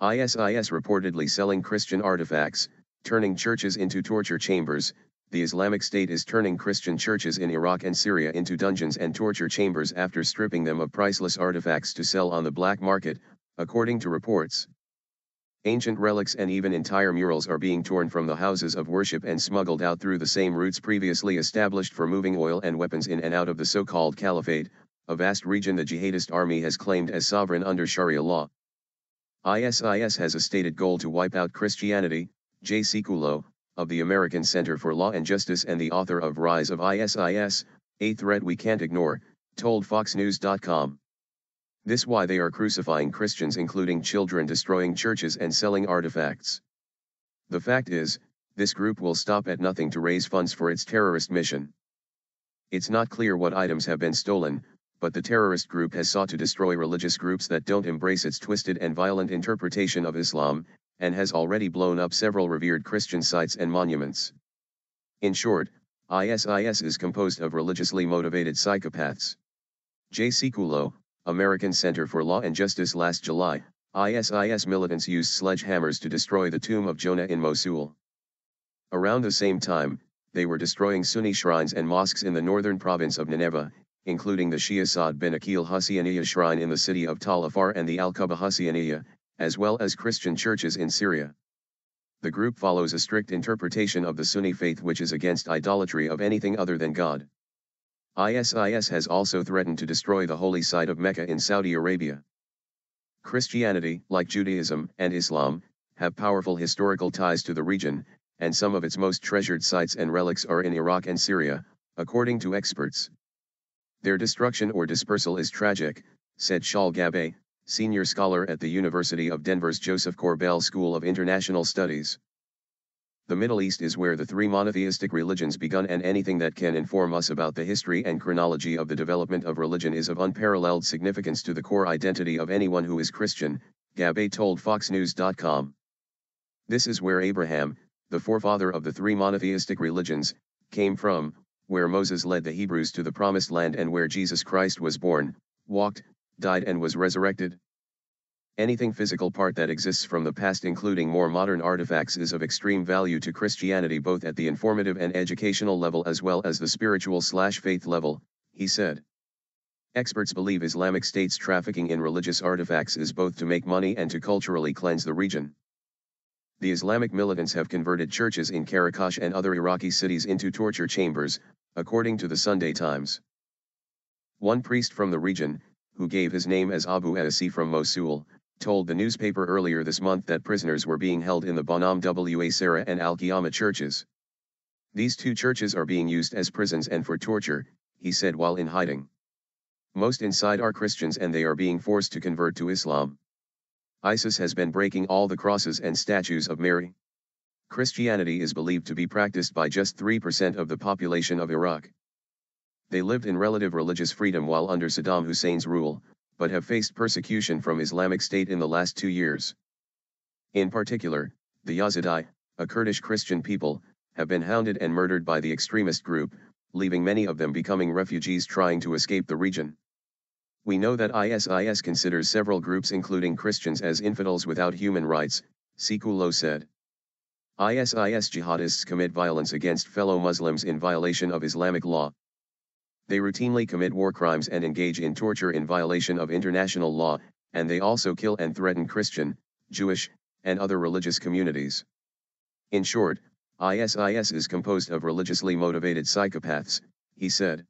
ISIS reportedly selling Christian artifacts, turning churches into torture chambers. The Islamic State is turning Christian churches in Iraq and Syria into dungeons and torture chambers after stripping them of priceless artifacts to sell on the black market, according to reports. Ancient relics and even entire murals are being torn from the houses of worship and smuggled out through the same routes previously established for moving oil and weapons in and out of the so-called caliphate, a vast region the jihadist army has claimed as sovereign under Sharia law. ISIS has a stated goal to wipe out Christianity. J. Sekulow, of the American Center for Law and Justice and the author of Rise of ISIS, a threat we can't ignore, told FoxNews.com. This why they are crucifying Christians, including children, destroying churches and selling artifacts. The fact is, this group will stop at nothing to raise funds for its terrorist mission. It's not clear what items have been stolen, but the terrorist group has sought to destroy religious groups that don't embrace its twisted and violent interpretation of Islam, and has already blown up several revered Christian sites and monuments. In short, ISIS is composed of religiously motivated psychopaths. J. Sekulow, American Center for Law and Justice. Last July, ISIS militants used sledgehammers to destroy the tomb of Jonah in Mosul. Around the same time, they were destroying Sunni shrines and mosques in the northern province of Nineveh, including the Shia Sa'd bin Aqil Husseiniya shrine in the city of Tal Afar and the Al-Quba Husseiniya, as well as Christian churches in Syria. The group follows a strict interpretation of the Sunni faith, which is against idolatry of anything other than God. ISIS has also threatened to destroy the holy site of Mecca in Saudi Arabia. Christianity, like Judaism and Islam, have powerful historical ties to the region, and some of its most treasured sites and relics are in Iraq and Syria, according to experts. Their destruction or dispersal is tragic, said Shaul Gabbay, senior scholar at the University of Denver's Joseph Corbell School of International Studies. The Middle East is where the three monotheistic religions begun, and anything that can inform us about the history and chronology of the development of religion is of unparalleled significance to the core identity of anyone who is Christian, Gabbay told FoxNews.com. This is where Abraham, the forefather of the three monotheistic religions, came from, where Moses led the Hebrews to the Promised Land, and where Jesus Christ was born, walked, died and was resurrected. Anything physical part that exists from the past, including more modern artifacts, is of extreme value to Christianity, both at the informative and educational level as well as the spiritual/faith level, he said. Experts believe Islamic State's trafficking in religious artifacts is both to make money and to culturally cleanse the region. The Islamic militants have converted churches in Qaraqosh and other Iraqi cities into torture chambers, according to the Sunday Times. One priest from the region, who gave his name as Abu Asi from Mosul, told the newspaper earlier this month that prisoners were being held in the Bonam Wa Sarah and Al-Qiyamah churches. These two churches are being used as prisons and for torture, he said while in hiding. Most inside are Christians and they are being forced to convert to Islam. ISIS has been breaking all the crosses and statues of Mary. Christianity is believed to be practiced by just 3% of the population of Iraq. They lived in relative religious freedom while under Saddam Hussein's rule, but have faced persecution from Islamic State in the last 2 years. In particular, the Yazidi, a Kurdish Christian people, have been hounded and murdered by the extremist group, leaving many of them becoming refugees trying to escape the region. We know that ISIS considers several groups including Christians as infidels without human rights, Sekulow said. ISIS jihadists commit violence against fellow Muslims in violation of Islamic law. They routinely commit war crimes and engage in torture in violation of international law, and they also kill and threaten Christian, Jewish, and other religious communities. In short, ISIS is composed of religiously motivated psychopaths, he said.